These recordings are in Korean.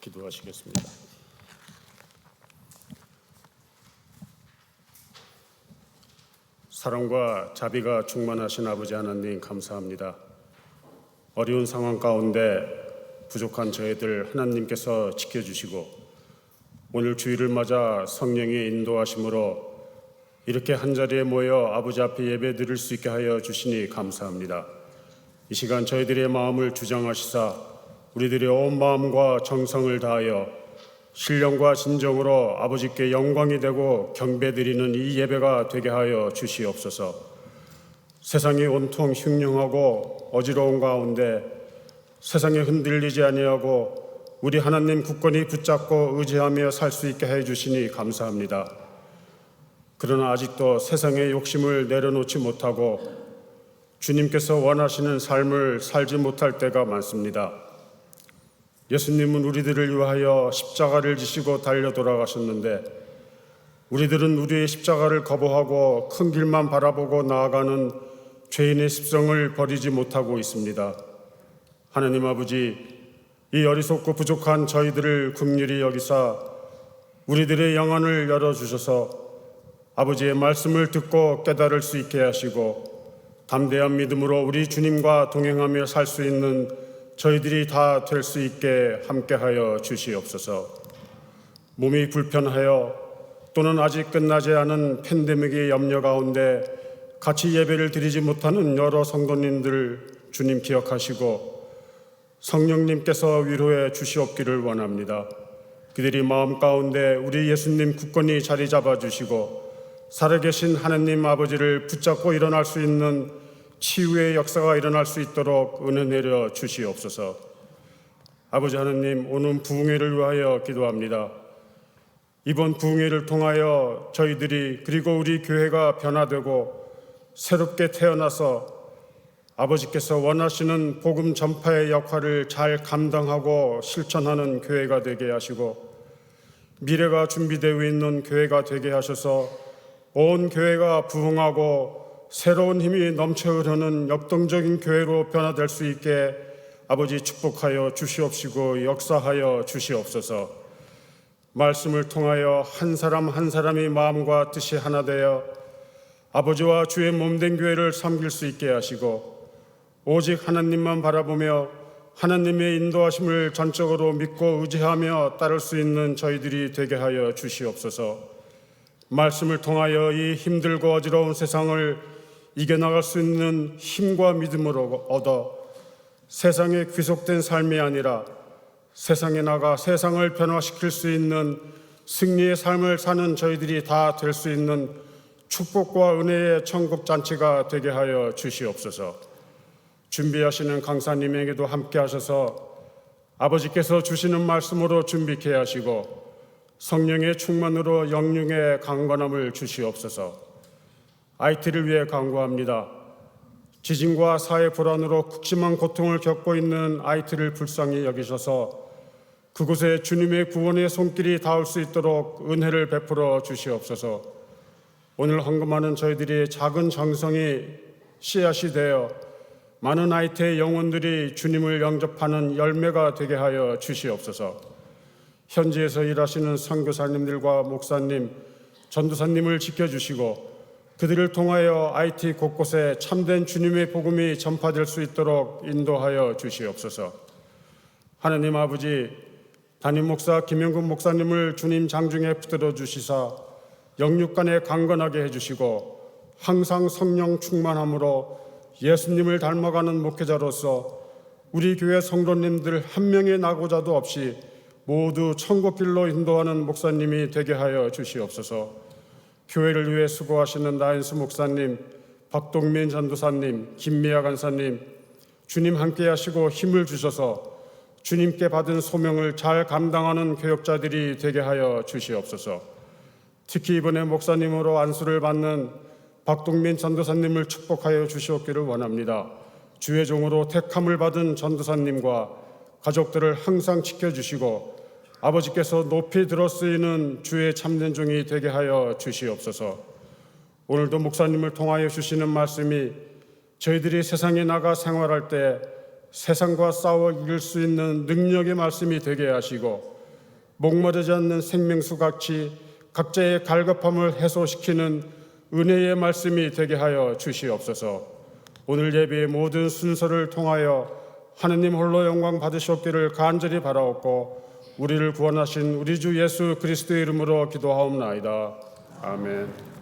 기도하시겠습니다. 사랑과 자비가 충만하신 아버지 하나님 감사합니다. 어려운 상황 가운데 부족한 저희들 하나님께서 지켜주시고 오늘 주일을 맞아 성령의 인도하심으로 이렇게 한자리에 모여 아버지 앞에 예배 드릴 수 있게 하여 주시니 감사합니다. 이 시간 저희들의 마음을 주장하시사 우리들의 온 마음과 정성을 다하여 신령과 진정으로 아버지께 영광이 되고 경배드리는 이 예배가 되게 하여 주시옵소서. 세상이 온통 흉흉하고 어지러운 가운데 세상에 흔들리지 아니하고 우리 하나님 굳건히 붙잡고 의지하며 살 수 있게 해 주시니 감사합니다. 그러나 아직도 세상의 욕심을 내려놓지 못하고 주님께서 원하시는 삶을 살지 못할 때가 많습니다. 예수님은 우리들을 위하여 십자가를 지시고 달려 돌아가셨는데 우리들은 우리의 십자가를 거부하고 큰 길만 바라보고 나아가는 죄인의 습성을 버리지 못하고 있습니다. 하나님 아버지, 이 어리석고 부족한 저희들을 긍휼히 여기사 우리들의 영안을 열어주셔서 아버지의 말씀을 듣고 깨달을 수 있게 하시고 담대한 믿음으로 우리 주님과 동행하며 살 수 있는 저희들이 다 될 수 있게 함께하여 주시옵소서. 몸이 불편하여 또는 아직 끝나지 않은 팬데믹의 염려 가운데 같이 예배를 드리지 못하는 여러 성도님들 주님 기억하시고 성령님께서 위로해 주시옵기를 원합니다. 그들이 마음 가운데 우리 예수님 굳건히 자리 잡아주시고 살아계신 하나님 아버지를 붙잡고 일어날 수 있는 치유의 역사가 일어날 수 있도록 은혜 내려 주시옵소서. 아버지 하나님, 오는 부흥회를 위하여 기도합니다. 이번 부흥회를 통하여 저희들이 그리고 우리 교회가 변화되고 새롭게 태어나서 아버지께서 원하시는 복음 전파의 역할을 잘 감당하고 실천하는 교회가 되게 하시고 미래가 준비되어 있는 교회가 되게 하셔서 온 교회가 부흥하고 새로운 힘이 넘쳐 흐르는 역동적인 교회로 변화될 수 있게 아버지 축복하여 주시옵시고 역사하여 주시옵소서. 말씀을 통하여 한 사람 한 사람이 마음과 뜻이 하나 되어 아버지와 주의 몸된 교회를 섬길 수 있게 하시고 오직 하나님만 바라보며 하나님의 인도하심을 전적으로 믿고 의지하며 따를 수 있는 저희들이 되게 하여 주시옵소서. 말씀을 통하여 이 힘들고 어지러운 세상을 이겨나갈 수 있는 힘과 믿음으로 얻어 세상에 귀속된 삶이 아니라 세상에 나가 세상을 변화시킬 수 있는 승리의 삶을 사는 저희들이 다 될 수 있는 축복과 은혜의 천국 잔치가 되게 하여 주시옵소서. 준비하시는 강사님에게도 함께 하셔서 아버지께서 주시는 말씀으로 준비케 하시고 성령의 충만으로 영육의 강건함을 주시옵소서. IT를 위해 간구합니다. 지진과 사회 불안으로 극심한 고통을 겪고 있는 IT를 불쌍히 여기셔서 그곳에 주님의 구원의 손길이 닿을 수 있도록 은혜를 베풀어 주시옵소서. 오늘 헌금하는 저희들이 작은 정성이 씨앗이 되어 많은 IT의 영혼들이 주님을 영접하는 열매가 되게 하여 주시옵소서. 현지에서 일하시는 선교사님들과 목사님, 전도사님을 지켜주시고 그들을 통하여 IT 곳곳에 참된 주님의 복음이 전파될 수 있도록 인도하여 주시옵소서. 하나님 아버지, 담임 목사 김영근 목사님을 주님 장중에 붙들어 주시사 영육간에 강건하게 해주시고 항상 성령 충만함으로 예수님을 닮아가는 목회자로서 우리 교회 성도님들 한 명의 낙오자도 없이 모두 천국길로 인도하는 목사님이 되게 하여 주시옵소서. 교회를 위해 수고하시는 나인수 목사님, 박동민 전도사님, 김미아 간사님, 주님 함께 하시고 힘을 주셔서 주님께 받은 소명을 잘 감당하는 교역자들이 되게 하여 주시옵소서. 특히 이번에 목사님으로 안수를 받는 박동민 전도사님을 축복하여 주시옵기를 원합니다. 주의 종으로 택함을 받은 전도사님과 가족들을 항상 지켜주시고 아버지께서 높이 들어 쓰이는 주의 참된 종이 되게 하여 주시옵소서. 오늘도 목사님을 통하여 주시는 말씀이 저희들이 세상에 나가 생활할 때 세상과 싸워 이길 수 있는 능력의 말씀이 되게 하시고 목마르지 않는 생명수 같이 각자의 갈급함을 해소시키는 은혜의 말씀이 되게 하여 주시옵소서. 오늘 예배의 모든 순서를 통하여 하느님 홀로 영광 받으셨기를 간절히 바라옵고 우리를 구원하신 우리 주 예수 그리스도의 이름으로 기도하옵나이다. 아멘.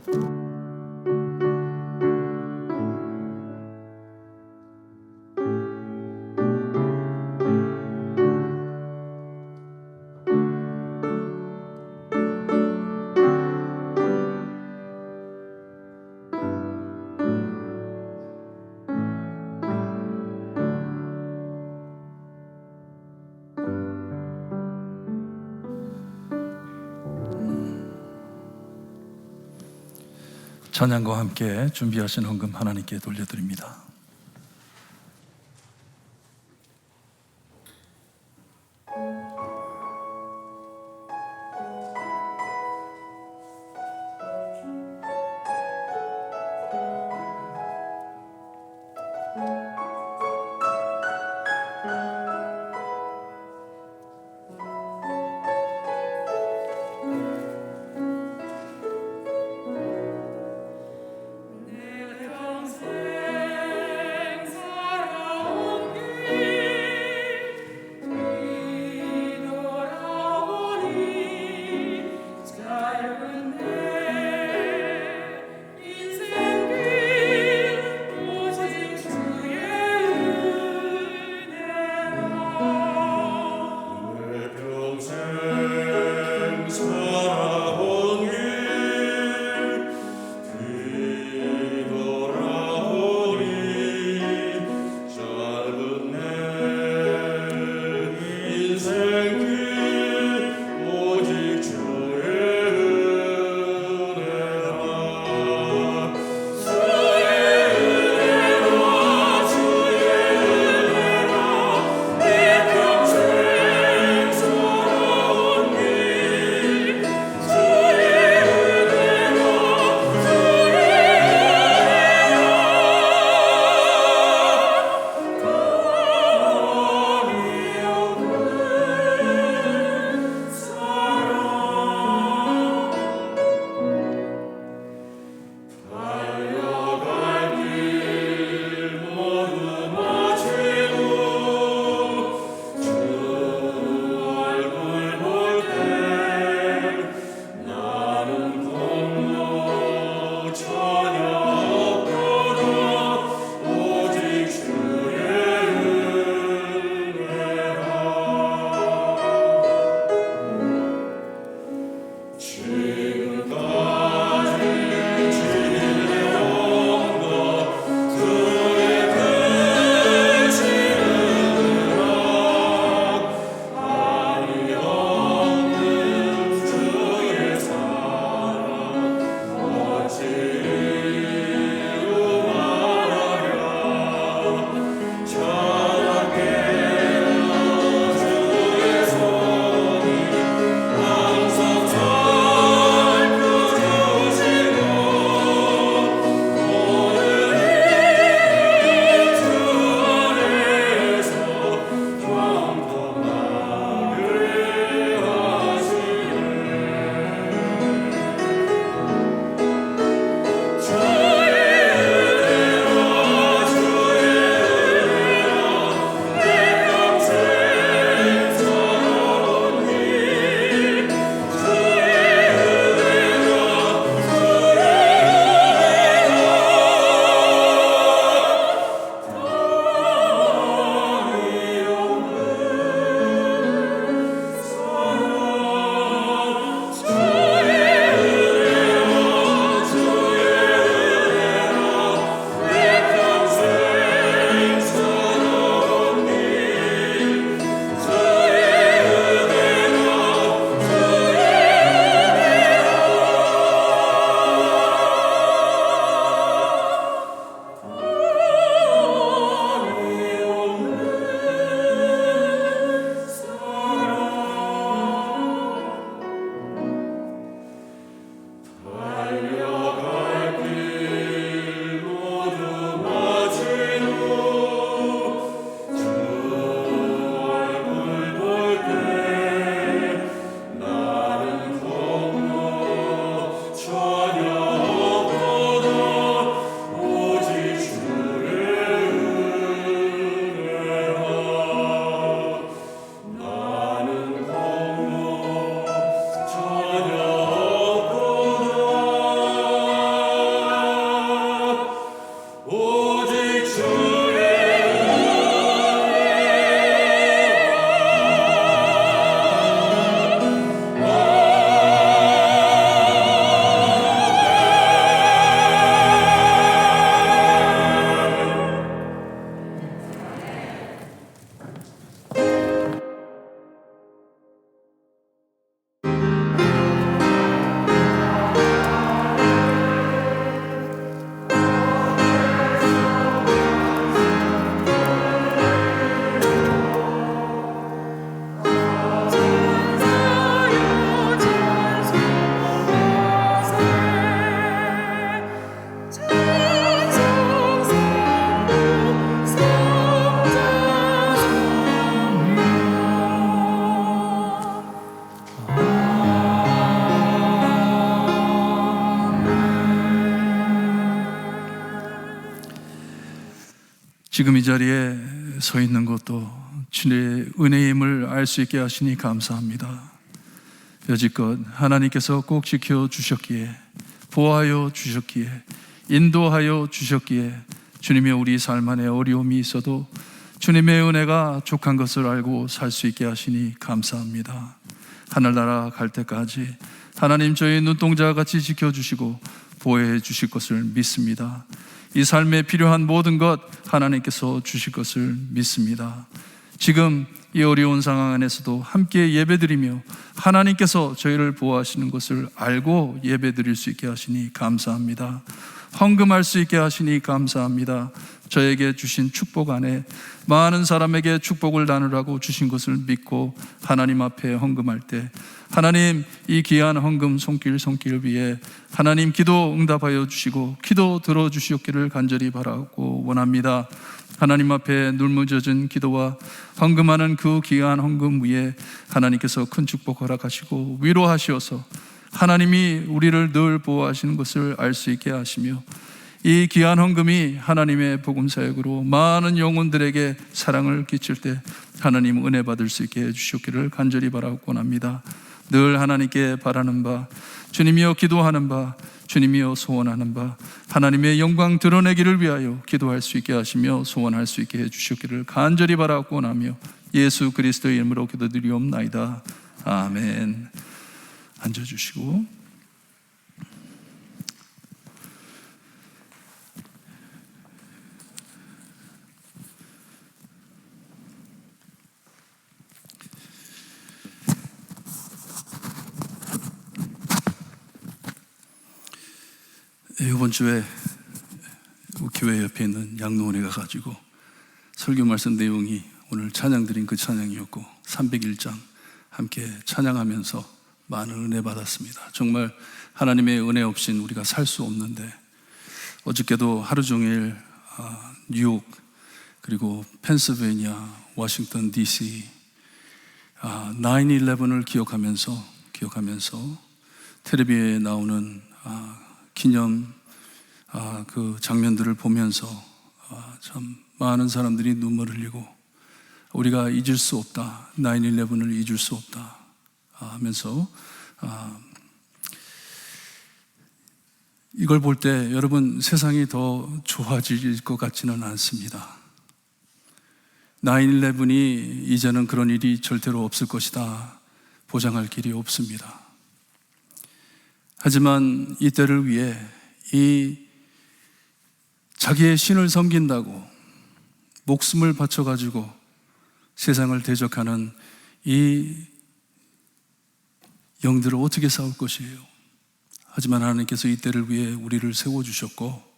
찬양과 함께 준비하신 헌금 하나님께 돌려드립니다. 지금 이 자리에 서 있는 것도 주님의 은혜임을 알 수 있게 하시니 감사합니다. 여지껏 하나님께서 꼭 지켜주셨기에, 보호하여 주셨기에, 인도하여 주셨기에 주님의 우리 삶 안에 어려움이 있어도 주님의 은혜가 족한 것을 알고 살 수 있게 하시니 감사합니다. 하늘나라 갈 때까지 하나님 저희 눈동자 같이 지켜주시고 보호해 주실 것을 믿습니다. 이 삶에 필요한 모든 것 하나님께서 주실 것을 믿습니다. 지금 이 어려운 상황 안에서도 함께 예배드리며 하나님께서 저희를 보호하시는 것을 알고 예배드릴 수 있게 하시니 감사합니다. 헌금할 수 있게 하시니 감사합니다. 저에게 주신 축복 안에 많은 사람에게 축복을 나누라고 주신 것을 믿고 하나님 앞에 헌금할 때 하나님 이 귀한 헌금 손길 위에 하나님 기도 응답하여 주시고 기도 들어주시옵기를 간절히 바라고 원합니다. 하나님 앞에 눈물젖은 기도와 헌금하는 그 귀한 헌금 위에 하나님께서 큰 축복 허락하시고 위로하시어서 하나님이 우리를 늘 보호하시는 것을 알 수 있게 하시며 이 귀한 헌금이 하나님의 복음 사역으로 많은 영혼들에게 사랑을 끼칠 때 하나님 은혜 받을 수 있게 해주시기를 간절히 바라고 원합니다. 늘 하나님께 바라는 바, 주님이여 기도하는 바, 주님이여 소원하는 바, 하나님의 영광 드러내기를 위하여 기도할 수 있게 하시며 소원할 수 있게 해주시기를 간절히 바라고 원하며 예수 그리스도의 이름으로 기도드리옵나이다. 아멘. 앉아주시고 이번 주에 교회 옆에 있는 양로원에 가가지고 설교 말씀 내용이 오늘 찬양 드린 그 찬양이었고 301장 함께 찬양하면서 많은 은혜 받았습니다. 정말 하나님의 은혜 없인 우리가 살 수 없는데 어저께도 하루 종일 뉴욕 그리고 펜실베이니아, 워싱턴 DC 9/11을 기억하면서 텔레비에 나오는 기념 그 장면들을 보면서 참 많은 사람들이 눈물을 흘리고 우리가 잊을 수 없다, 9/11을 잊을 수 없다 하면서 이걸 볼 때 여러분 세상이 더 좋아질 것 같지는 않습니다. 9/11이 이제는 그런 일이 절대로 없을 것이다 보장할 길이 없습니다. 하지만 이때를 위해 이 자기의 신을 섬긴다고 목숨을 바쳐가지고 세상을 대적하는 이 영들을 어떻게 싸울 것이에요? 하지만 하나님께서 이때를 위해 우리를 세워주셨고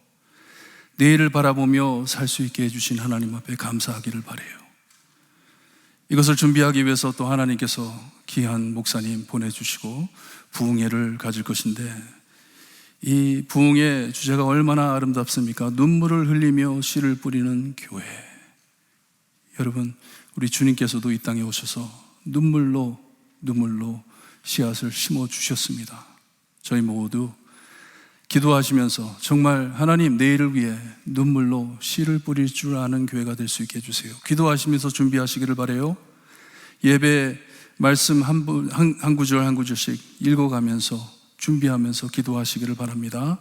내일을 바라보며 살 수 있게 해주신 하나님 앞에 감사하기를 바라요. 이것을 준비하기 위해서 또 하나님께서 귀한 목사님 보내주시고 부흥회를 가질 것인데 이 부흥의 주제가 얼마나 아름답습니까? 눈물을 흘리며 씨를 뿌리는 교회. 여러분 우리 주님께서도 이 땅에 오셔서 눈물로 씨앗을 심어주셨습니다. 저희 모두 기도하시면서 정말 하나님 내일을 위해 눈물로 씨를 뿌릴 줄 아는 교회가 될 수 있게 해주세요. 기도하시면서 준비하시기를 바라요. 예배 말씀 한 구절 한 구절씩 읽어가면서 준비하면서 기도하시기를 바랍니다.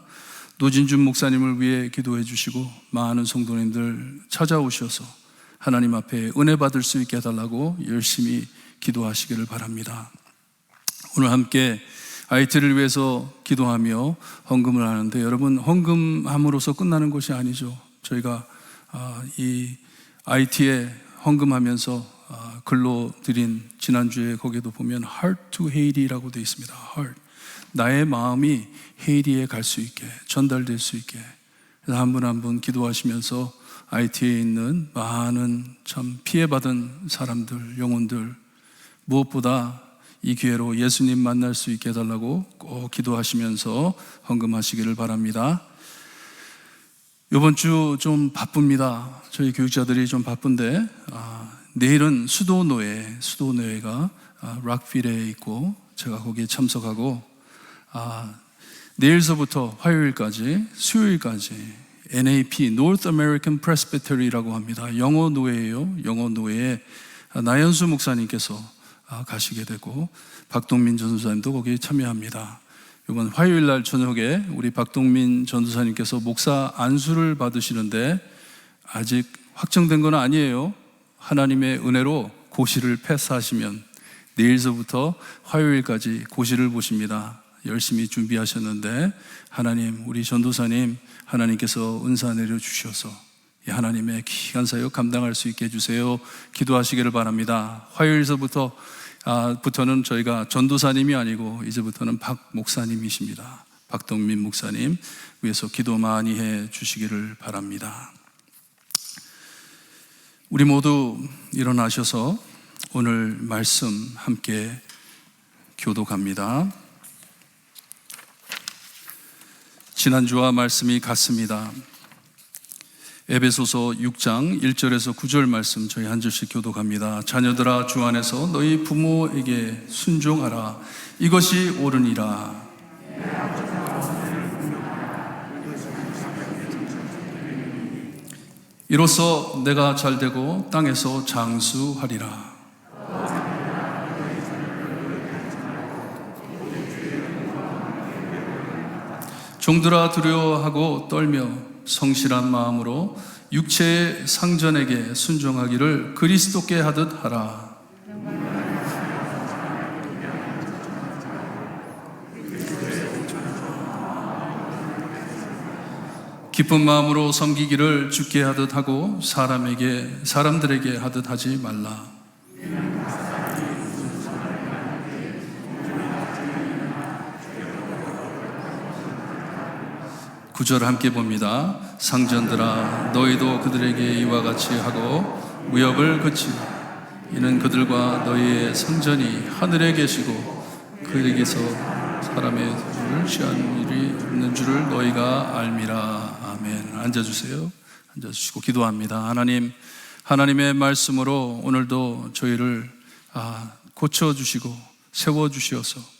노진준 목사님을 위해 기도해 주시고 많은 성도님들 찾아오셔서 하나님 앞에 은혜 받을 수 있게 해달라고 열심히 기도하시기를 바랍니다. 오늘 함께 IT를 위해서 기도하며 헌금을 하는데 여러분 헌금함으로써 끝나는 것이 아니죠. 저희가 이 IT에 헌금하면서 글로 드린 지난주에 거기에도 보면 Heart to Haiti라고 되어 있습니다. Heart. 나의 마음이 헤이리에 갈 수 있게 전달될 수 있게 그래서 한 분 한 분 기도하시면서 IT에 있는 많은 참 피해받은 사람들, 영혼들 무엇보다 이 기회로 예수님 만날 수 있게 해달라고 꼭 기도하시면서 헌금하시기를 바랍니다. 이번 주 좀 바쁩니다. 저희 교육자들이 좀 바쁜데 내일은 수도노회가 락필에 있고 제가 거기에 참석하고 내일서부터 화요일까지 수요일까지 NAP, North American Presbytery라고 합니다. 영어 노예예요. 영어 노예에 나연수 목사님께서 가시게 되고 박동민 전도사님도 거기에 참여합니다. 이번 화요일 날 저녁에 우리 박동민 전도사님께서 목사 안수를 받으시는데 아직 확정된 건 아니에요. 하나님의 은혜로 고시를 패스하시면 내일서부터 화요일까지 고시를 보십니다. 열심히 준비하셨는데 하나님, 우리 전도사님 하나님께서 은사 내려주셔서 이 하나님의 귀한 사역 감당할 수 있게 해주세요. 기도하시기를 바랍니다. 화요일서부터는 저희가 전도사님이 아니고 이제부터는 박 목사님이십니다. 박동민 목사님 위해서 기도 많이 해 주시기를 바랍니다. 우리 모두 일어나셔서 오늘 말씀 함께 교독합니다. 지난주와 말씀이 같습니다. 에베소서 6장 1절에서 9절 말씀 저희 한 절씩 교독합니다. 자녀들아, 주 안에서 너희 부모에게 순종하라. 이것이 옳으니라. 이로써 내가 잘되고 땅에서 장수하리라. 종들아, 두려워하고 떨며 성실한 마음으로 육체의 상전에게 순종하기를 그리스도께 하듯 하라. 기쁜 마음으로 섬기기를 주께 하듯 하고 사람들에게 하듯 하지 말라. 구절 함께 봅니다. 상전들아, 너희도 그들에게 이와 같이 하고 무역을 그치라. 이는 그들과 너희의 상전이 하늘에 계시고 그에게서 사람의 손을 취한 일이 없는 줄을 너희가 알미라. 아멘. 앉아주세요. 앉아주시고 기도합니다. 하나님, 하나님의 말씀으로 오늘도 저희를 고쳐주시고 세워주시어서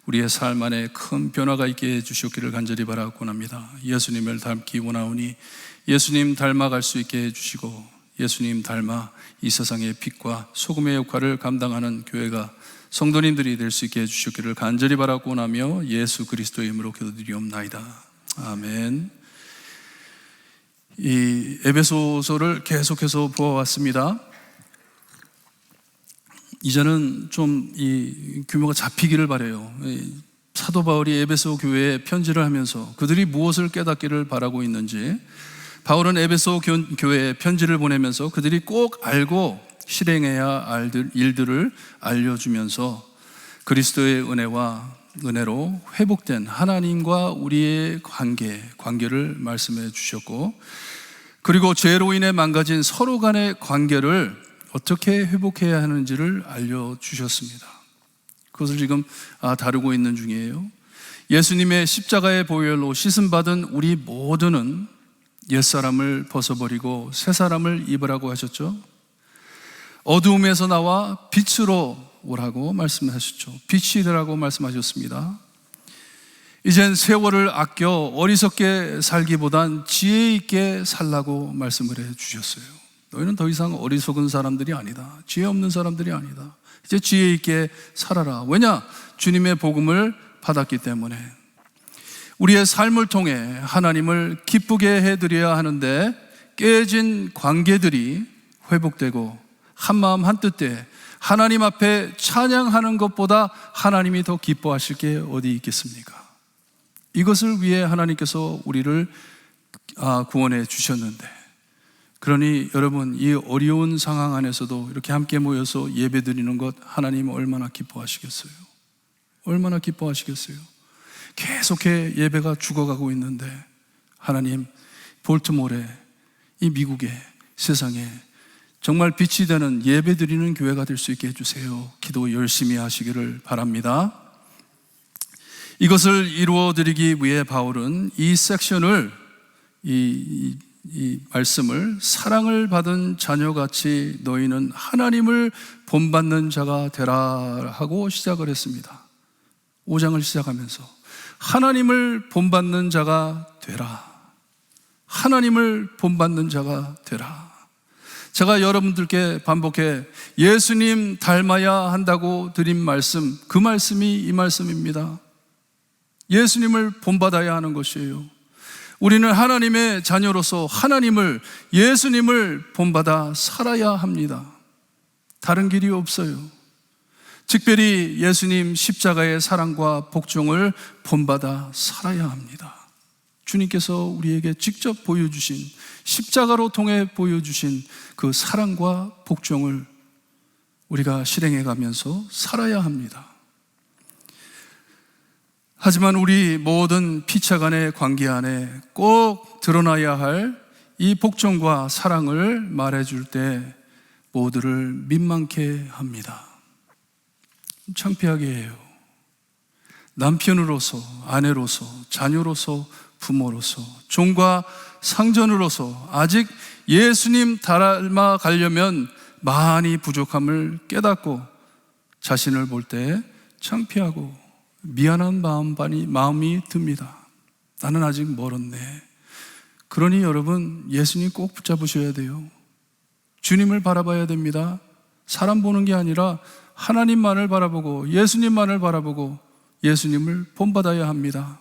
우리의 삶 안에 큰 변화가 있게 해주셨기를 간절히 바라곤 합니다. 예수님을 닮기 원하오니 예수님 닮아갈 수 있게 해주시고 예수님 닮아 이 세상의 빛과 소금의 역할을 감당하는 교회가 성도님들이 될 수 있게 해주셨기를 간절히 바라곤 하며 예수 그리스도의 이름으로 기도드리옵나이다. 아멘. 이 에베소서를 계속해서 보아왔습니다. 이제는 좀 이 규모가 잡히기를 바라요. 사도 바울이 에베소 교회에 편지를 하면서 그들이 무엇을 깨닫기를 바라고 있는지, 바울은 에베소 교회에 편지를 보내면서 그들이 꼭 알고 실행해야 할 일들을 알려주면서 그리스도의 은혜로 회복된 하나님과 우리의 관계를 말씀해 주셨고, 그리고 죄로 인해 망가진 서로 간의 관계를 어떻게 회복해야 하는지를 알려주셨습니다. 그것을 지금 다루고 있는 중이에요. 예수님의 십자가의 보혈로 씻음받은 우리 모두는 옛사람을 벗어버리고 새사람을 입으라고 하셨죠. 어두움에서 나와 빛으로 오라고 말씀하셨죠. 빛이 되라고 말씀하셨습니다. 이젠 세월을 아껴 어리석게 살기보단 지혜 있게 살라고 말씀을 해주셨어요. 너희는 더 이상 어리석은 사람들이 아니다. 지혜 없는 사람들이 아니다. 이제 지혜 있게 살아라. 왜냐? 주님의 복음을 받았기 때문에. 우리의 삶을 통해 하나님을 기쁘게 해드려야 하는데 깨진 관계들이 회복되고 한마음 한뜻에 하나님 앞에 찬양하는 것보다 하나님이 더 기뻐하실 게 어디 있겠습니까? 이것을 위해 하나님께서 우리를 구원해 주셨는데, 그러니 여러분, 이 어려운 상황 안에서도 이렇게 함께 모여서 예배 드리는 것 하나님 얼마나 기뻐하시겠어요? 얼마나 기뻐하시겠어요? 계속해 예배가 죽어가고 있는데 하나님, 볼트모레, 이 미국의 세상에 정말 빛이 되는 예배 드리는 교회가 될 수 있게 해주세요. 기도 열심히 하시기를 바랍니다. 이것을 이루어 드리기 위해 바울은 이 섹션을 이 말씀을 사랑을 받은 자녀같이 너희는 하나님을 본받는 자가 되라 하고 시작을 했습니다. 5장을 시작하면서 하나님을 본받는 자가 되라. 하나님을 본받는 자가 되라. 제가 여러분들께 반복해 예수님 닮아야 한다고 드린 말씀, 그 말씀이 이 말씀입니다. 예수님을 본받아야 하는 것이에요. 우리는 하나님의 자녀로서 하나님을, 예수님을 본받아 살아야 합니다. 다른 길이 없어요. 특별히 예수님 십자가의 사랑과 복종을 본받아 살아야 합니다. 주님께서 우리에게 직접 보여주신, 십자가로 통해 보여주신 그 사랑과 복종을 우리가 실행해 가면서 살아야 합니다. 하지만 우리 모든 피차 간의 관계 안에 꼭 드러나야 할 이 복종과 사랑을 말해줄 때 모두를 민망케 합니다. 창피하게 해요. 남편으로서, 아내로서, 자녀로서, 부모로서, 종과 상전으로서 아직 예수님 닮아 가려면 많이 부족함을 깨닫고 자신을 볼 때 창피하고 미안한 마음이 듭니다. 나는 아직 멀었네. 그러니 여러분, 예수님 꼭 붙잡으셔야 돼요. 주님을 바라봐야 됩니다. 사람 보는 게 아니라 하나님만을 바라보고 예수님만을 바라보고 예수님을 본받아야 합니다.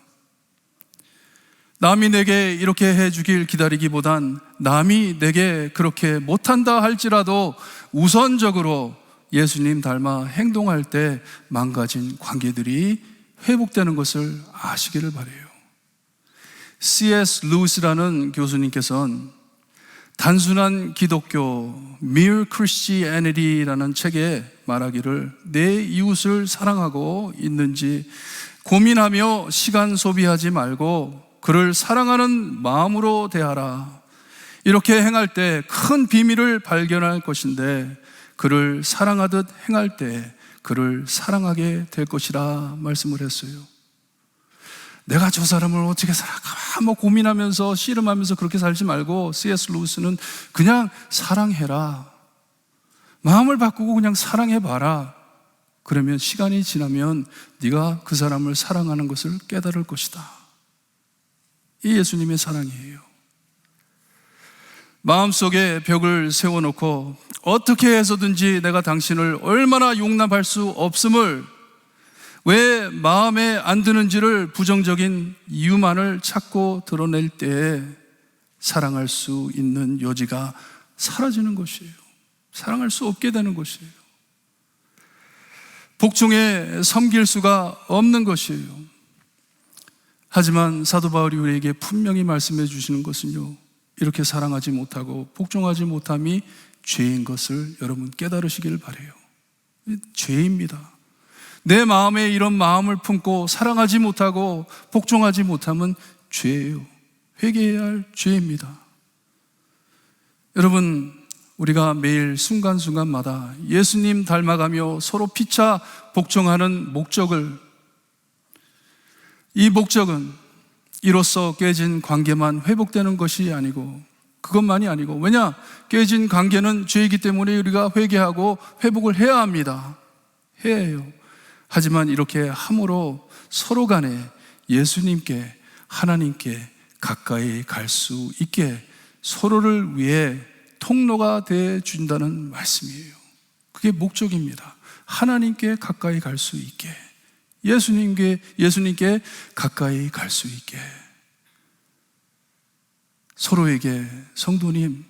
남이 내게 이렇게 해주길 기다리기보단 남이 내게 그렇게 못한다 할지라도 우선적으로 예수님 닮아 행동할 때 망가진 관계들이 회복되는 것을 아시기를 바라요. C.S. 루이스라는 교수님께서는 단순한 기독교, Mere Christianity라는 책에 말하기를 내 이웃을 사랑하고 있는지 고민하며 시간 소비하지 말고 그를 사랑하는 마음으로 대하라. 이렇게 행할 때 큰 비밀을 발견할 것인데 그를 사랑하듯 행할 때 그를 사랑하게 될 것이라 말씀을 했어요. 내가 저 사람을 어떻게 살아가 뭐 고민하면서 씨름하면서 그렇게 살지 말고 C.S. 루이스는 그냥 사랑해라. 마음을 바꾸고 그냥 사랑해봐라. 그러면 시간이 지나면 네가 그 사람을 사랑하는 것을 깨달을 것이다. 이 예수님의 사랑이에요. 마음속에 벽을 세워놓고 어떻게 해서든지 내가 당신을 얼마나 용납할 수 없음을, 왜 마음에 안 드는지를 부정적인 이유만을 찾고 드러낼 때에 사랑할 수 있는 여지가 사라지는 것이에요. 사랑할 수 없게 되는 것이에요. 복종에 섬길 수가 없는 것이에요. 하지만 사도 바울이 우리에게 분명히 말씀해 주시는 것은요, 이렇게 사랑하지 못하고 복종하지 못함이 죄인 것을 여러분 깨달으시기를 바라요. 죄입니다. 내 마음에 이런 마음을 품고 사랑하지 못하고 복종하지 못함은 죄예요. 회개해야 할 죄입니다. 여러분, 우리가 매일 순간순간마다 예수님 닮아가며 서로 피차 복종하는 목적을, 이 목적은 이로써 깨진 관계만 회복되는 것이 아니고, 그것만이 아니고, 왜냐? 깨진 관계는 죄이기 때문에 우리가 회개하고 회복을 해야 합니다. 해야 해요. 하지만 이렇게 함으로 서로 간에 예수님께, 하나님께 가까이 갈 수 있게 서로를 위해 통로가 되어 준다는 말씀이에요. 그게 목적입니다. 하나님께 가까이 갈 수 있게, 예수님께 가까이 갈 수 있게. 서로에게, 성도님,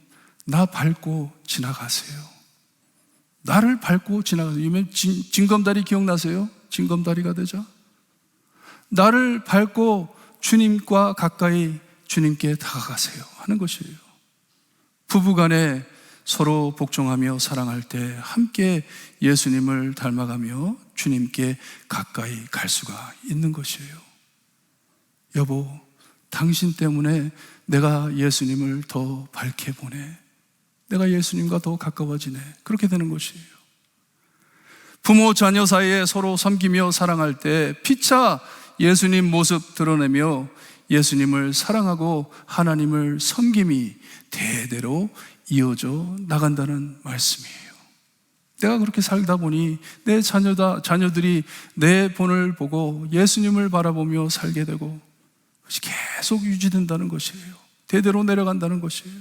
나 밟고 지나가세요. 나를 밟고 지나가세요. 요즘 징검다리 기억나세요? 징검다리가 되자. 나를 밟고 주님과 가까이, 주님께 다가가세요 하는 것이에요. 부부간에 서로 복종하며 사랑할 때 함께 예수님을 닮아가며 주님께 가까이 갈 수가 있는 것이에요. 여보, 당신 때문에 내가 예수님을 더 밝게 보네. 내가 예수님과 더 가까워지네. 그렇게 되는 것이에요. 부모 자녀 사이에 서로 섬기며 사랑할 때 피차 예수님 모습 드러내며 예수님을 사랑하고 하나님을 섬김이 대대로 이어져 나간다는 말씀이에요. 내가 그렇게 살다 보니 내 자녀들이 내 본을 보고 예수님을 바라보며 살게 되고 그것이 계속 유지된다는 것이에요. 대대로 내려간다는 것이에요.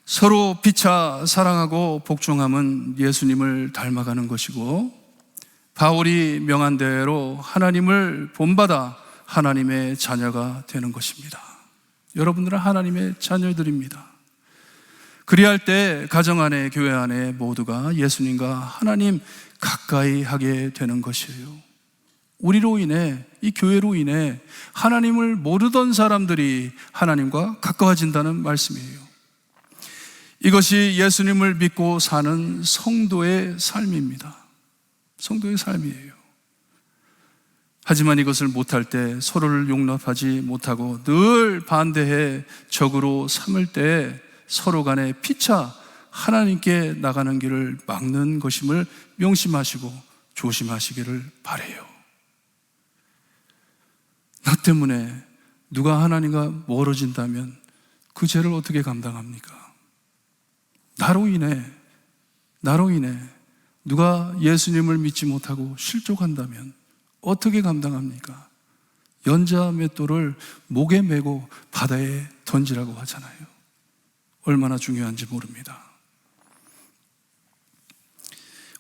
서로 피차 사랑하고 복종함은 예수님을 닮아가는 것이고, 바울이 명한 대로 하나님을 본받아 하나님의 자녀가 되는 것입니다. 여러분들은 하나님의 자녀들입니다. 그리할 때 가정 안에, 교회 안에 모두가 예수님과 하나님 가까이 하게 되는 것이에요. 우리로 인해, 이 교회로 인해 하나님을 모르던 사람들이 하나님과 가까워진다는 말씀이에요. 이것이 예수님을 믿고 사는 성도의 삶입니다. 성도의 삶이에요. 하지만 이것을 못할 때, 서로를 용납하지 못하고 늘 반대해 적으로 삼을 때 서로 간에 피차 하나님께 나가는 길을 막는 것임을 명심하시고 조심하시기를 바라요. 나 때문에 누가 하나님과 멀어진다면 그 죄를 어떻게 감당합니까? 나로 인해 누가 예수님을 믿지 못하고 실족한다면 어떻게 감당합니까? 연자 맷돌을 목에 메고 바다에 던지라고 하잖아요. 얼마나 중요한지 모릅니다.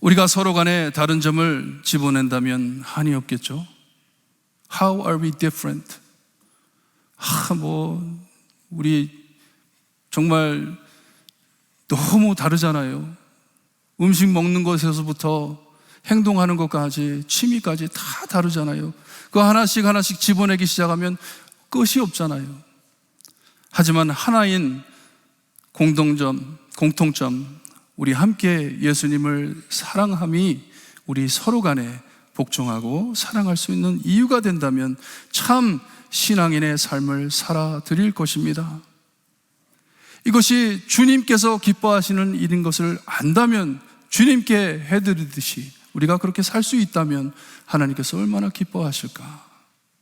우리가 서로 간에 다른 점을 집어낸다면 한이 없겠죠? How are we different? 우리 정말 너무 다르잖아요. 음식 먹는 것에서부터 행동하는 것까지, 취미까지 다 다르잖아요. 그거 하나씩 집어내기 시작하면 끝이 없잖아요. 하지만 하나인 공통점, 우리 함께 예수님을 사랑함이 우리 서로 간에 복종하고 사랑할 수 있는 이유가 된다면 참 신앙인의 삶을 살아드릴 것입니다. 이것이 주님께서 기뻐하시는 일인 것을 안다면, 주님께 해드리듯이 우리가 그렇게 살 수 있다면 하나님께서 얼마나 기뻐하실까?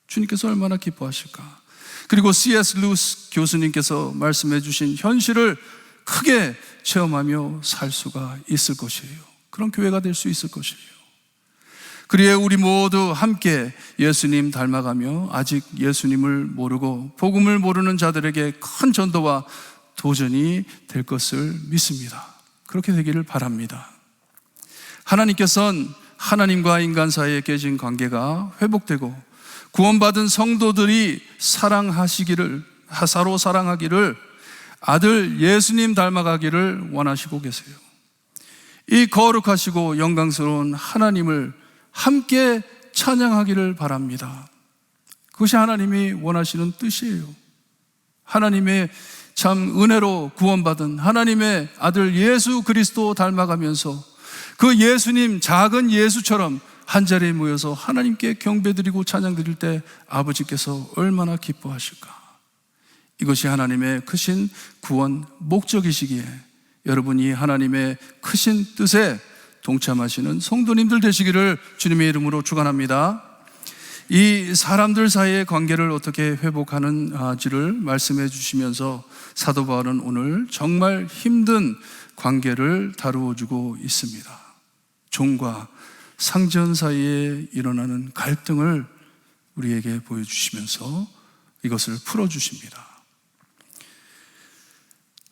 주님께서 얼마나 기뻐하실까? 그리고 C.S. 루이스 교수님께서 말씀해 주신 현실을 크게 체험하며 살 수가 있을 것이에요. 그런 교회가 될 수 있을 것이에요. 그리하여 우리 모두 함께 예수님 닮아가며 아직 예수님을 모르고 복음을 모르는 자들에게 큰 전도와 도전이 될 것을 믿습니다. 그렇게 되기를 바랍니다. 하나님께서는 하나님과 인간 사이에 깨진 관계가 회복되고 구원받은 성도들이 서로 사랑하기를, 아들 예수님 닮아가기를 원하시고 계세요. 이 거룩하시고 영광스러운 하나님을 함께 찬양하기를 바랍니다. 그것이 하나님이 원하시는 뜻이에요. 하나님의 참 은혜로 구원받은 하나님의 아들 예수 그리스도 닮아가면서 그 예수님, 작은 예수처럼 한자리에 모여서 하나님께 경배드리고 찬양드릴 때 아버지께서 얼마나 기뻐하실까? 이것이 하나님의 크신 구원 목적이시기에 여러분이 하나님의 크신 뜻에 동참하시는 성도님들 되시기를 주님의 이름으로 축원합니다. 이 사람들 사이의 관계를 어떻게 회복하는지를 말씀해 주시면서 사도 바울은 오늘 정말 힘든 관계를 다루어 주고 있습니다. 종과 상전 사이에 일어나는 갈등을 우리에게 보여주시면서 이것을 풀어주십니다.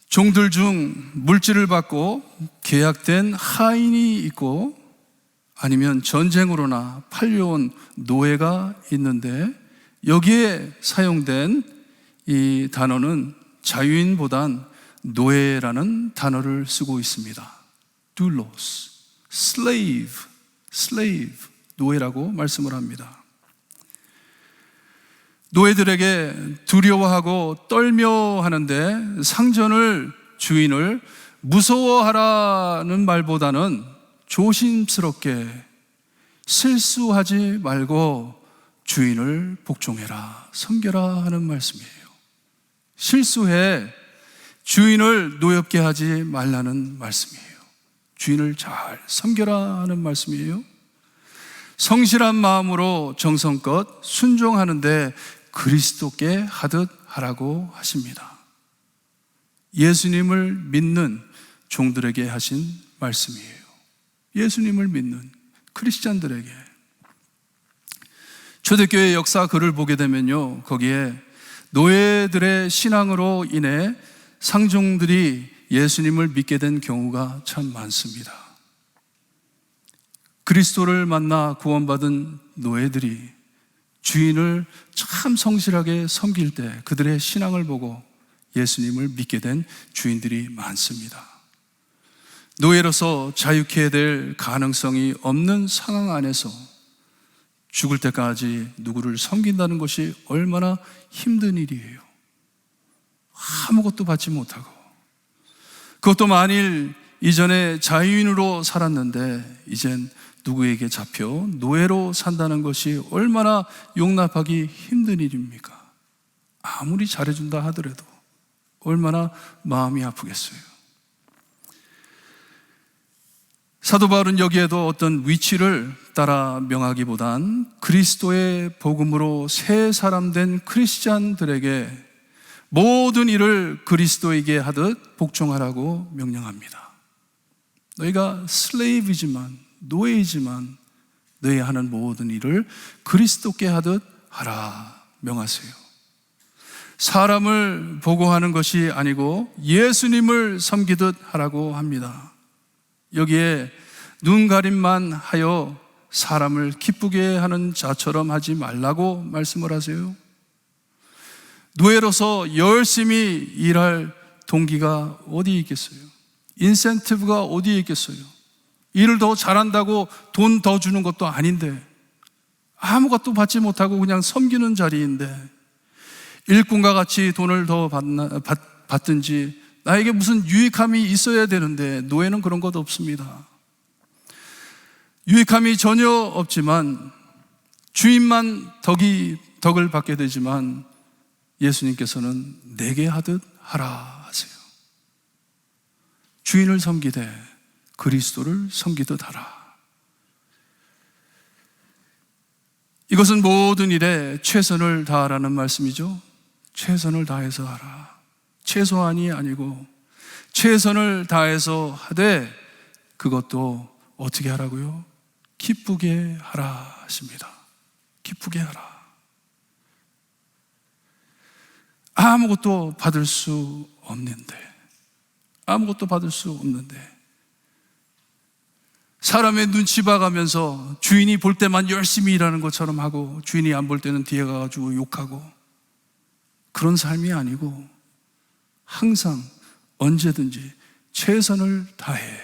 종들 중 물질을 받고 계약된 하인이 있고 아니면 전쟁으로나 팔려온 노예가 있는데, 여기에 사용된 이 단어는 자유인보단 노예라는 단어를 쓰고 있습니다. doulos, slave, 노예라고 말씀을 합니다. 노예들에게 두려워하고 떨며 하는데, 상전을, 주인을 무서워하라는 말보다는 조심스럽게 실수하지 말고 주인을 복종해라, 섬겨라 하는 말씀이에요. 실수해 주인을 노엽게 하지 말라는 말씀이에요. 주인을 잘 섬겨라 하는 말씀이에요. 성실한 마음으로 정성껏 순종하는데 그리스도께 하듯 하라고 하십니다. 예수님을 믿는 종들에게 하신 말씀이에요. 예수님을 믿는 크리스찬들에게. 초대교회 역사 글을 보게 되면요, 거기에 노예들의 신앙으로 인해 상종들이 예수님을 믿게 된 경우가 참 많습니다. 그리스도를 만나 구원받은 노예들이 주인을 참 성실하게 섬길 때 그들의 신앙을 보고 예수님을 믿게 된 주인들이 많습니다. 노예로서 자유케 될 가능성이 없는 상황 안에서 죽을 때까지 누구를 섬긴다는 것이 얼마나 힘든 일이에요. 아무것도 받지 못하고, 그것도 만일 이전에 자유인으로 살았는데 이젠 누구에게 잡혀 노예로 산다는 것이 얼마나 용납하기 힘든 일입니까? 아무리 잘해준다 하더라도 얼마나 마음이 아프겠어요. 사도 바울은 여기에도 어떤 위치를 따라 명하기보단 그리스도의 복음으로 새 사람 된 크리스찬들에게 모든 일을 그리스도에게 하듯 복종하라고 명령합니다. 너희가 슬레이브이지만, 노예이지만 너희 하는 모든 일을 그리스도께 하듯 하라 명하세요. 사람을 보고 하는 것이 아니고 예수님을 섬기듯 하라고 합니다. 여기에 눈가림만 하여 사람을 기쁘게 하는 자처럼 하지 말라고 말씀을 하세요. 노예로서 열심히 일할 동기가 어디 있겠어요? 인센티브가 어디에 있겠어요? 일을 더 잘한다고 돈 더 주는 것도 아닌데, 아무것도 받지 못하고 그냥 섬기는 자리인데, 일꾼과 같이 돈을 더 받든지 나에게 무슨 유익함이 있어야 되는데 노예는 그런 것 없습니다. 유익함이 전혀 없지만 주인만 덕을 받게 되지만 예수님께서는 내게 하듯 하라 하세요. 주인을 섬기되 그리스도를 섬기듯 하라. 이것은 모든 일에 최선을 다하라는 말씀이죠. 최선을 다해서 하라. 최소한이 아니고 최선을 다해서 하되 그것도 어떻게 하라고요? 기쁘게 하라 하십니다. 기쁘게 하라. 아무것도 받을 수 없는데, 아무것도 받을 수 없는데 사람의 눈치 봐가면서 주인이 볼 때만 열심히 일하는 것처럼 하고 주인이 안 볼 때는 뒤에 가가지고 욕하고, 그런 삶이 아니고 항상 언제든지 최선을 다해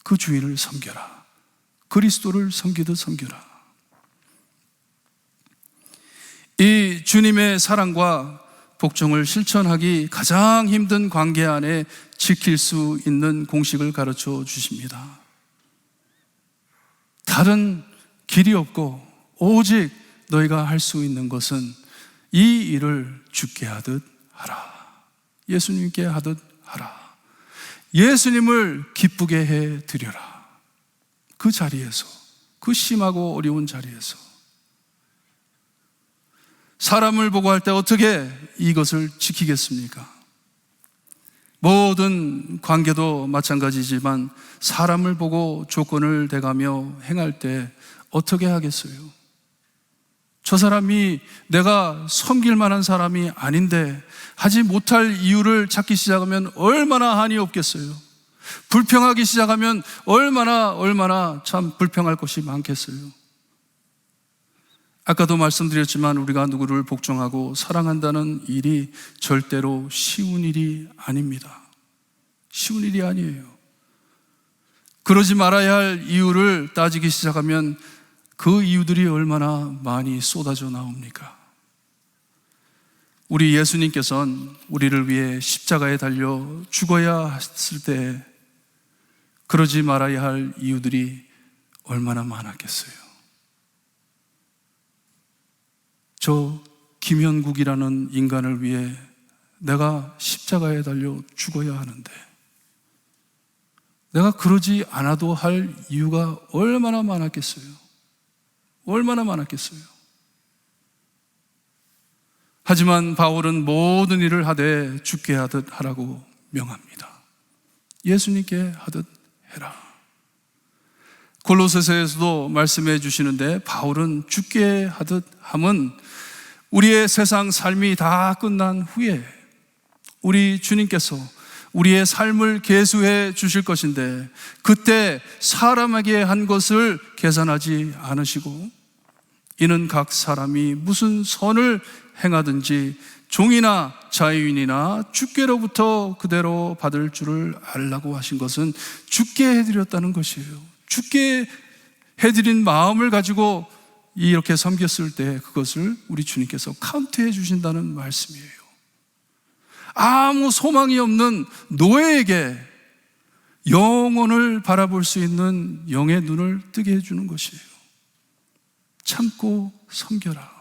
그 주인을 섬겨라. 그리스도를 섬기듯 섬겨라. 이 주님의 사랑과 복종을 실천하기 가장 힘든 관계 안에 지킬 수 있는 공식을 가르쳐 주십니다. 다른 길이 없고 오직 너희가 할 수 있는 것은 이 일을 주께 하듯 하라. 예수님께 하듯 하라. 예수님을 기쁘게 해 드려라. 그 자리에서, 그 심하고 어려운 자리에서 사람을 보고 할 때 어떻게 이것을 지키겠습니까? 모든 관계도 마찬가지지만 사람을 보고 조건을 대가며 행할 때 어떻게 하겠어요? 저 사람이 내가 섬길 만한 사람이 아닌데 하지 못할 이유를 찾기 시작하면 얼마나 한이 없겠어요? 불평하기 시작하면 얼마나 참 불평할 것이 많겠어요? 아까도 말씀드렸지만 우리가 누구를 복종하고 사랑한다는 일이 절대로 쉬운 일이 아닙니다. 쉬운 일이 아니에요. 그러지 말아야 할 이유를 따지기 시작하면 그 이유들이 얼마나 많이 쏟아져 나옵니까? 우리 예수님께서는 우리를 위해 십자가에 달려 죽어야 했을 때 그러지 말아야 할 이유들이 얼마나 많았겠어요? 저 김현국이라는 인간을 위해 내가 십자가에 달려 죽어야 하는데 내가 그러지 않아도 할 이유가 얼마나 많았겠어요? 얼마나 많았겠어요? 하지만 바울은 모든 일을 하되 주께 하듯 하라고 명합니다. 예수님께 하듯 해라. 골로새서에서도 말씀해 주시는데 바울은 주께 하듯 함은 우리의 세상 삶이 다 끝난 후에 우리 주님께서 우리의 삶을 계수해 주실 것인데, 그때 사람에게 한 것을 계산하지 않으시고 이는 각 사람이 무슨 선을 행하든지 종이나 자유인이나 주께로부터 그대로 받을 줄을 알라고 하신 것은 주께 해드렸다는 것이에요. 주께 해드린 마음을 가지고 이렇게 섬겼을 때 그것을 우리 주님께서 카운트해 주신다는 말씀이에요. 아무 소망이 없는 노예에게 영혼을 바라볼 수 있는 영의 눈을 뜨게 해주는 것이에요. 참고 섬겨라.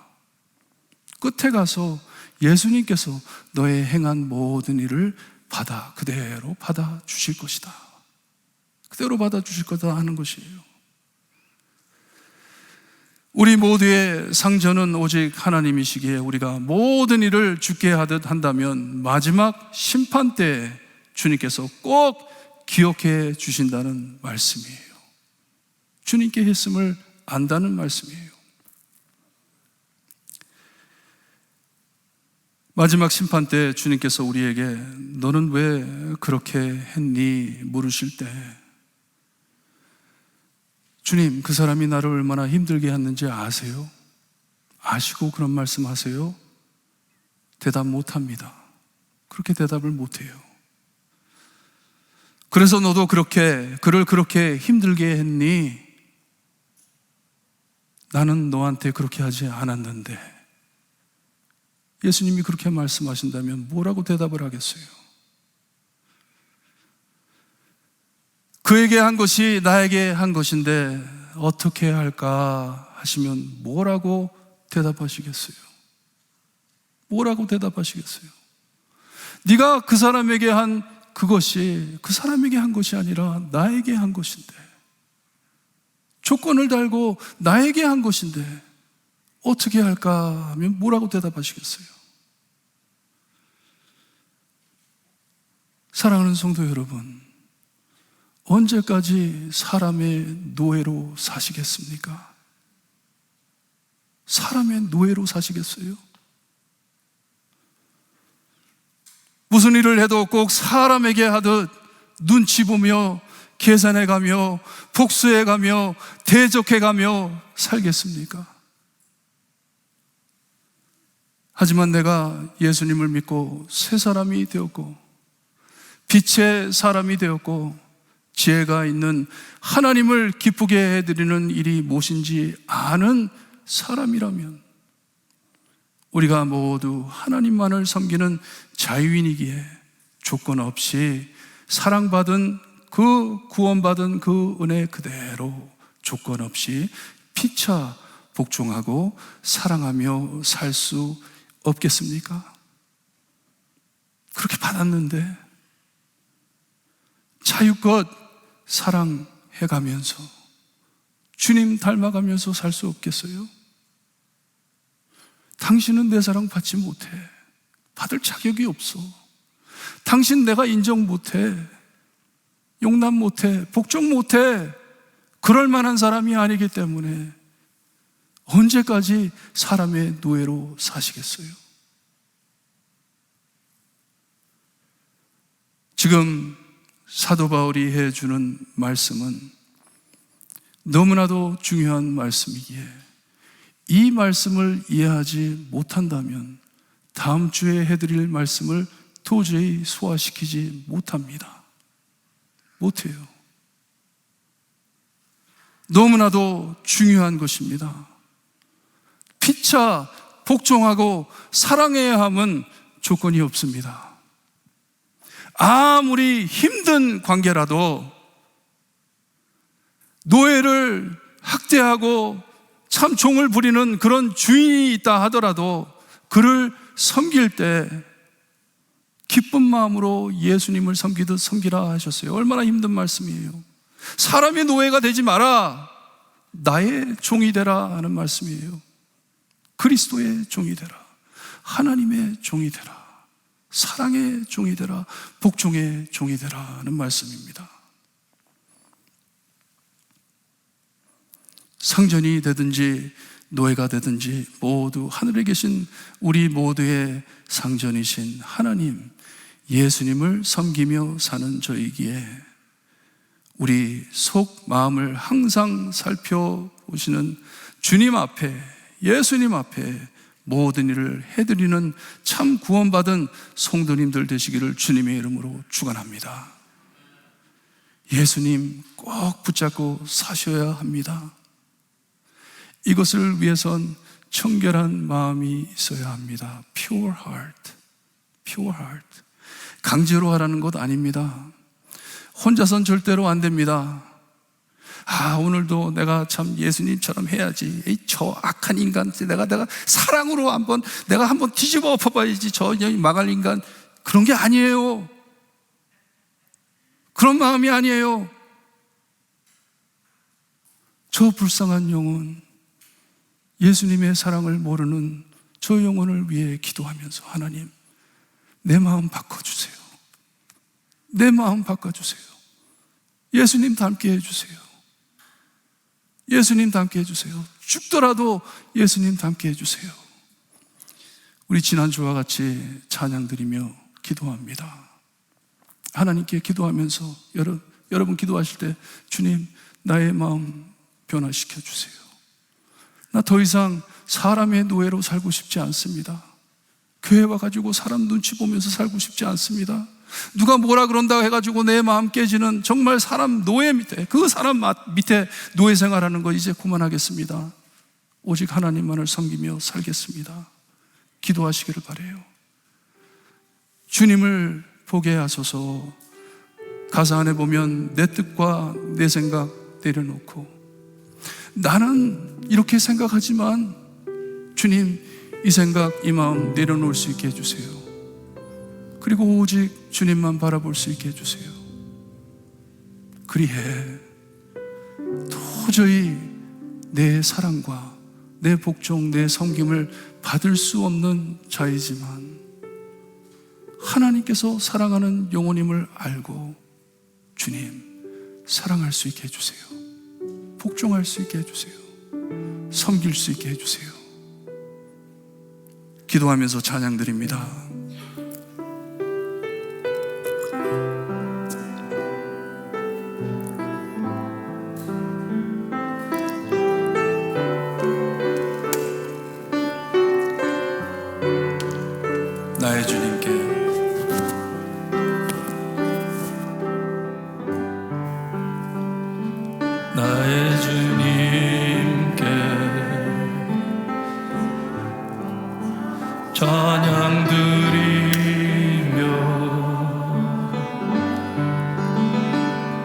끝에 가서 예수님께서 너의 행한 모든 일을 그대로 받아 주실 것이다. 그대로 받아 주실 거다 하는 것이에요. 우리 모두의 상전은 오직 하나님이시기에 우리가 모든 일을 주께 하듯 한다면 마지막 심판 때 주님께서 꼭 기억해 주신다는 말씀이에요. 주님께 했음을 안다는 말씀이에요. 마지막 심판 때 주님께서 우리에게 너는 왜 그렇게 했니? 물으실 때 주님, 그 사람이 나를 얼마나 힘들게 했는지 아세요? 아시고 그런 말씀 하세요? 대답 못합니다. 그렇게 대답을 못해요. 그래서 너도 그를 그렇게 힘들게 했니? 나는 너한테 그렇게 하지 않았는데. 예수님이 그렇게 말씀하신다면 뭐라고 대답을 하겠어요? 그에게 한 것이 나에게 한 것인데 어떻게 할까 하시면 뭐라고 대답하시겠어요? 뭐라고 대답하시겠어요? 네가 그 사람에게 한 그것이 그 사람에게 한 것이 아니라 나에게 한 것인데, 조건을 달고 나에게 한 것인데 어떻게 할까 하면 뭐라고 대답하시겠어요? 사랑하는 성도 여러분, 언제까지 사람의 노예로 사시겠습니까? 사람의 노예로 사시겠어요? 무슨 일을 해도 꼭 사람에게 하듯 눈치 보며 계산해 가며 복수해 가며 대적해 가며 살겠습니까? 하지만 내가 예수님을 믿고 새 사람이 되었고 빛의 사람이 되었고 지혜가 있는 하나님을 기쁘게 해드리는 일이 무엇인지 아는 사람이라면 우리가 모두 하나님만을 섬기는 자유인이기에 조건 없이 사랑받은 그 구원받은 그 은혜 그대로 조건 없이 피차 복종하고 사랑하며 살 수 없겠습니까? 그렇게 받았는데 자유껏 사랑해가면서 주님 닮아가면서 살 수 없겠어요? 당신은 내 사랑 받지 못해. 받을 자격이 없어. 당신 내가 인정 못해. 용납 못해. 복종 못해. 그럴 만한 사람이 아니기 때문에 언제까지 사람의 노예로 사시겠어요? 지금 사도 바울이 해주는 말씀은 너무나도 중요한 말씀이기에 이 말씀을 이해하지 못한다면 다음 주에 해드릴 말씀을 도저히 소화시키지 못합니다. 못해요. 너무나도 중요한 것입니다. 피차 복종하고 사랑해야 함은 조건이 없습니다. 아무리 힘든 관계라도 노예를 학대하고 참 종을 부리는 그런 주인이 있다 하더라도 그를 섬길 때 기쁜 마음으로 예수님을 섬기듯 섬기라 하셨어요. 얼마나 힘든 말씀이에요. 사람의 노예가 되지 마라. 나의 종이 되라 하는 말씀이에요. 그리스도의 종이 되라. 하나님의 종이 되라. 사랑의 종이 되라. 복종의 종이 되라 하는 말씀입니다. 상전이 되든지 노예가 되든지 모두 하늘에 계신 우리 모두의 상전이신 하나님 예수님을 섬기며 사는 저이기에 우리 속 마음을 항상 살펴보시는 주님 앞에, 예수님 앞에 모든 일을 해드리는 참 구원받은 성도님들 되시기를 주님의 이름으로 축원합니다. 예수님 꼭 붙잡고 사셔야 합니다. 이것을 위해선 청결한 마음이 있어야 합니다. Pure heart, pure heart. 강제로 하라는 것 아닙니다. 혼자선 절대로 안 됩니다. 오늘도 내가 참 예수님처럼 해야지. 저 악한 인간, 내가 사랑으로 한번 뒤집어 엎어봐야지. 저 망할 인간. 그런 게 아니에요. 그런 마음이 아니에요. 저 불쌍한 영혼, 예수님의 사랑을 모르는 저 영혼을 위해 기도하면서 하나님, 내 마음 바꿔주세요. 내 마음 바꿔주세요. 예수님 닮게 해주세요. 예수님 닮게 해주세요. 죽더라도 예수님 닮게 해주세요. 우리 지난주와 같이 찬양 드리며 기도합니다. 하나님께 기도하면서 여러분 기도하실 때 주님, 나의 마음 변화시켜 주세요. 나 더 이상 사람의 노예로 살고 싶지 않습니다. 교회 와가지고 사람 눈치 보면서 살고 싶지 않습니다. 누가 뭐라 그런다고 해가지고 내 마음 깨지는 정말 사람 노예 밑에, 그 사람 밑에 노예 생활하는 거 이제 그만하겠습니다. 오직 하나님만을 섬기며 살겠습니다. 기도하시기를 바라요. 주님을 보게 하소서. 가사 안에 보면 내 뜻과 내 생각 내려놓고, 나는 이렇게 생각하지만 주님, 이 생각, 이 마음 내려놓을 수 있게 해주세요. 그리고 오직 주님만 바라볼 수 있게 해주세요. 그리해 도저히 내 사랑과 내 복종, 내 섬김을 받을 수 없는 자이지만 하나님께서 사랑하는 영혼임을 알고 주님, 사랑할 수 있게 해주세요. 복종할 수 있게 해주세요. 섬길 수 있게 해주세요. 기도하면서 찬양 드립니다. 나의 주님께 나의 주님께 찬양 드리며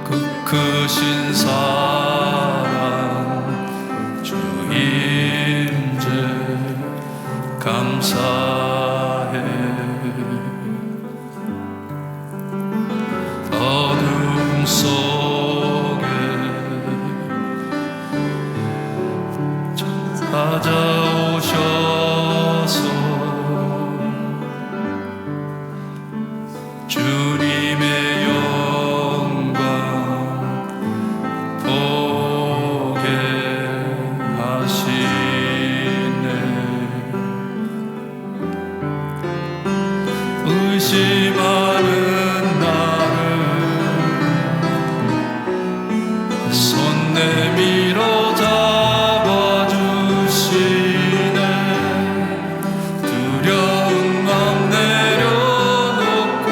그 크신 사랑 주 임재 감사해. 어둠 속에 찾아오셔서 주님의 영광 보게 하시네. 의심하는 나를 손 내밀어 잡아주시네. 두려운 맘 내려놓고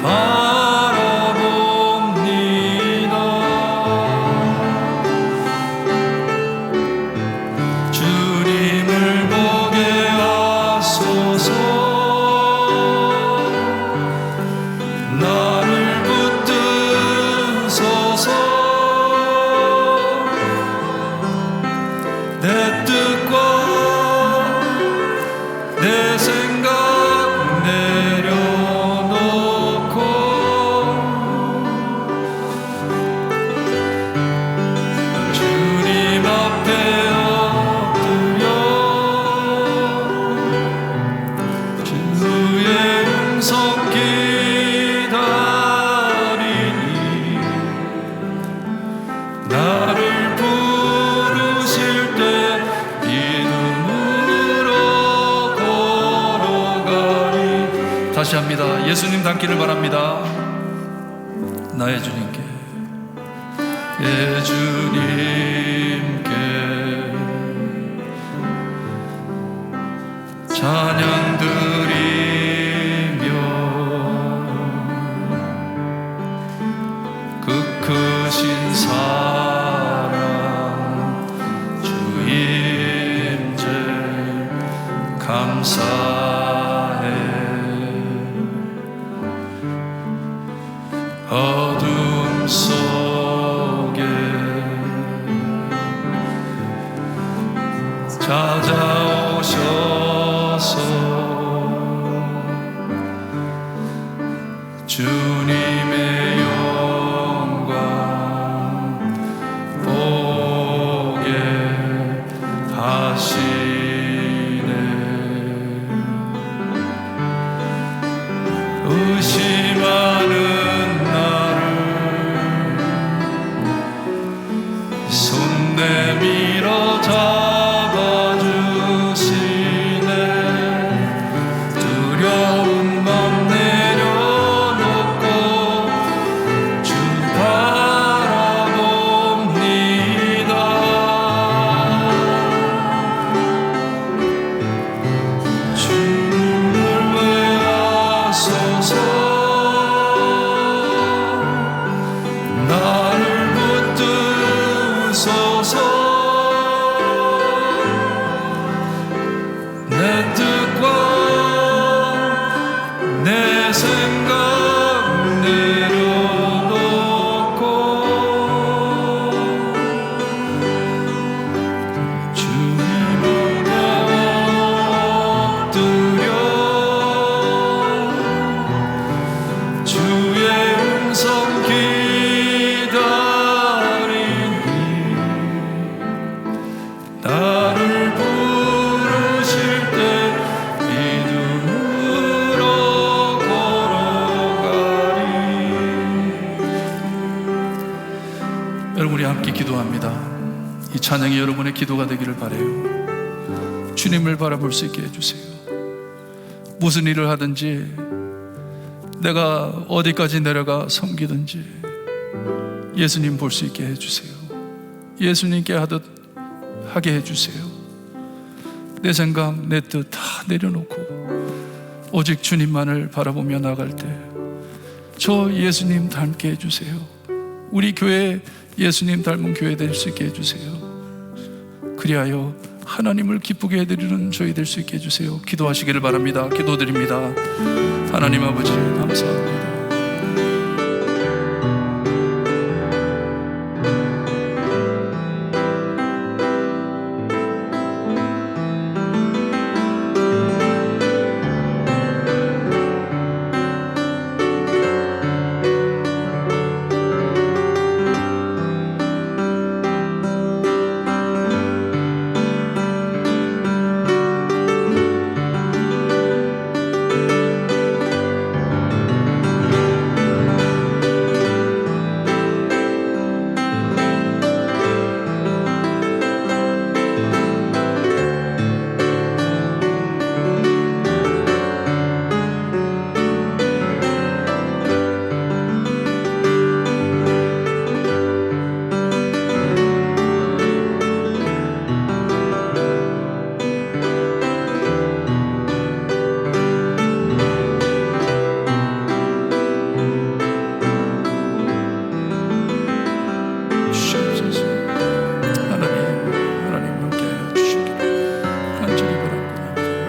바라봅니다. 주님을 보게 하소서. 나를 붙드소서. 내 뜻과 내 생각 내려놓고 주님 앞에 엎드려 주의 음성 기다리니 나를 부르실 다시 합니다. 예수님 닮기를 바랍니다. 나의 주님께, 예수님께 찬양 드리며 그 크신 사랑 주 임재 감사해. 어둠 속에 찾아오셔서 주님의 영광 보게 하시네. 의심하는 나를 손 내밀어 잡아주시네. 두려운 맘 내려놓고 주 바라봅니다. 주를 외하소서. 나를 붙드소서. 내 뜻과 내 생각 내려놓고 주님 앞에 엎드려 주의 음성 기다리니 나를 부르실 때 믿음으로 걸어가리. 여러분, 우리 함께 기도합니다. 이 찬양이 여러분의 기도가 되기를 바라요. 주님을 바라볼 수 있게 해주세요. 무슨 일을 하든지, 내가 어디까지 내려가 섬기든지 예수님 볼 수 있게 해주세요. 예수님께 하듯 하게 해주세요. 내 생각, 내 뜻 다 내려놓고 오직 주님만을 바라보며 나갈 때 저 예수님 닮게 해주세요. 우리 교회 예수님 닮은 교회 될 수 있게 해주세요. 그리하여 하나님을 기쁘게 해드리는 저희 될 수 있게 해주세요. 기도하시기를 바랍니다. 기도드립니다. 하나님 아버지, 감사합니다.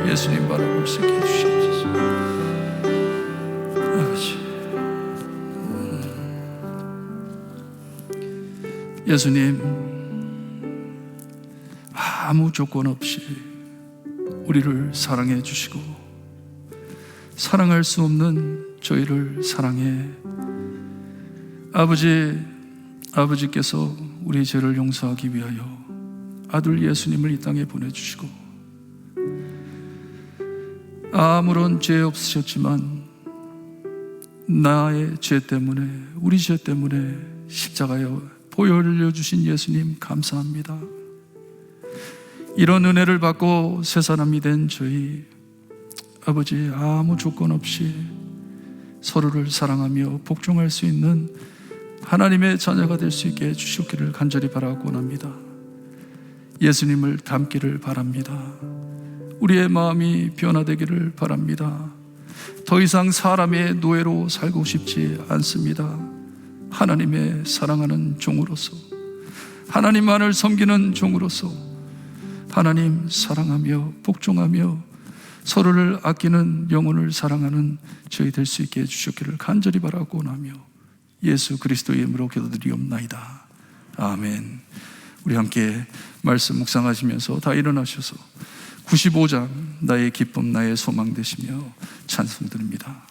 예수님 바라볼 수 있게 해주시옵소서. 아버지, 예수님, 아무 조건 없이 우리를 사랑해 주시고 사랑할 수 없는 저희를 사랑해 아버지께서 우리 죄를 용서하기 위하여 아들 예수님을 이 땅에 보내주시고 아무런 죄 없으셨지만 나의 죄 때문에, 우리 죄 때문에 십자가에 보혈 흘려주신 예수님 감사합니다. 이런 은혜를 받고 새 사람이 된 저희 아버지 아무 조건 없이 서로를 사랑하며 복종할 수 있는 하나님의 자녀가 될 수 있게 해주시기를 간절히 바라고 원합니다. 예수님을 닮기를 바랍니다. 우리의 마음이 변화되기를 바랍니다. 더 이상 사람의 노예로 살고 싶지 않습니다. 하나님의 사랑하는 종으로서, 하나님만을 섬기는 종으로서 하나님 사랑하며 복종하며 서로를 아끼는 영혼을 사랑하는 저희 될 수 있게 해주셨기를 간절히 바라고 원하며 예수 그리스도의 이름으로 기도드리옵나이다. 아멘. 우리 함께 말씀 묵상하시면서 다 일어나셔서 95장 나의 기쁨 나의 소망 되시며 찬송 드립니다.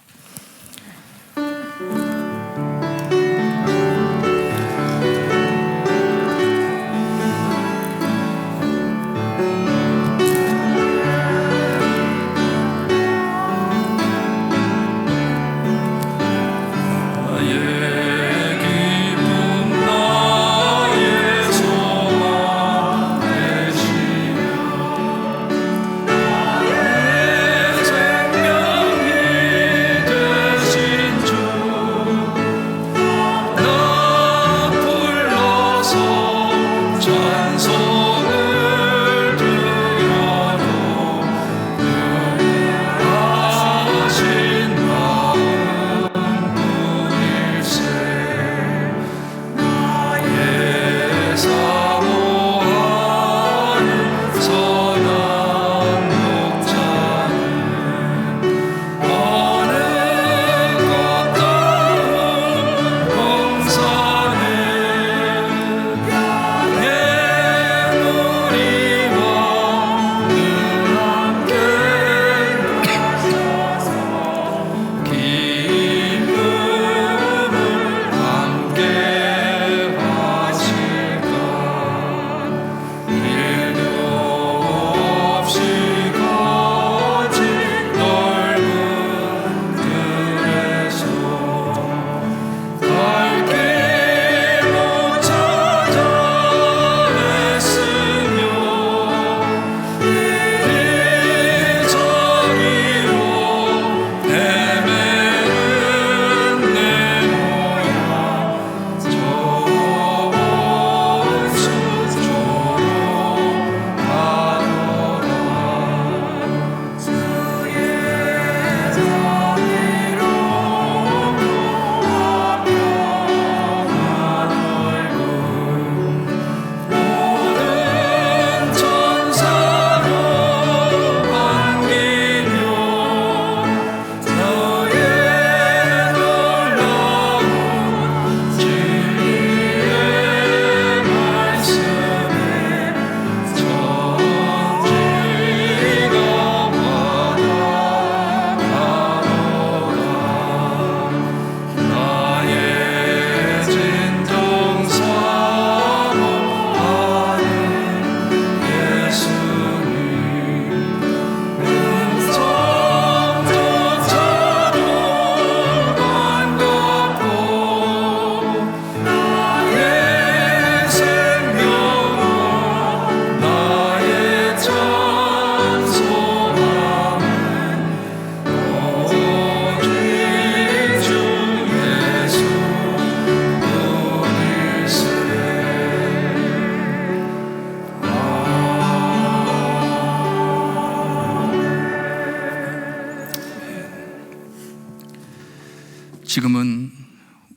지금은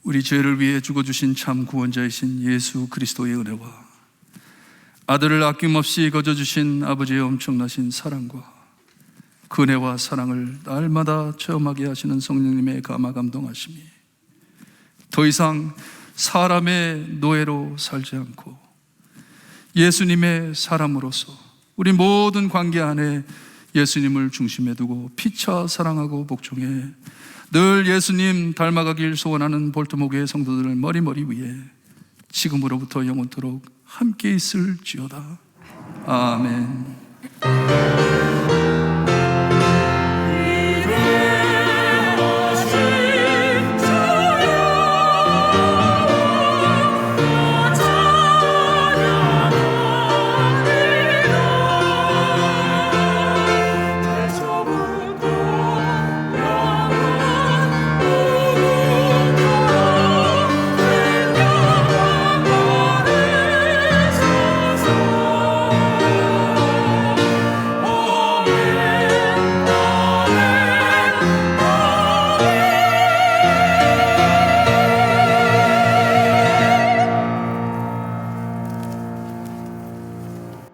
우리 죄를 위해 죽어주신 참 구원자이신 예수 그리스도의 은혜와 아들을 아낌없이 거저주신 아버지의 엄청나신 사랑과 그 은혜와 사랑을 날마다 체험하게 하시는 성령님의 감화 감동하심이 더 이상 사람의 노예로 살지 않고 예수님의 사람으로서 우리 모든 관계 안에 예수님을 중심에 두고 피차 사랑하고 복종해 늘 예수님 닮아가길 소원하는 볼트모교의 성도들을 머리머리 위에 지금으로부터 영원토록 함께 있을지어다. 아멘.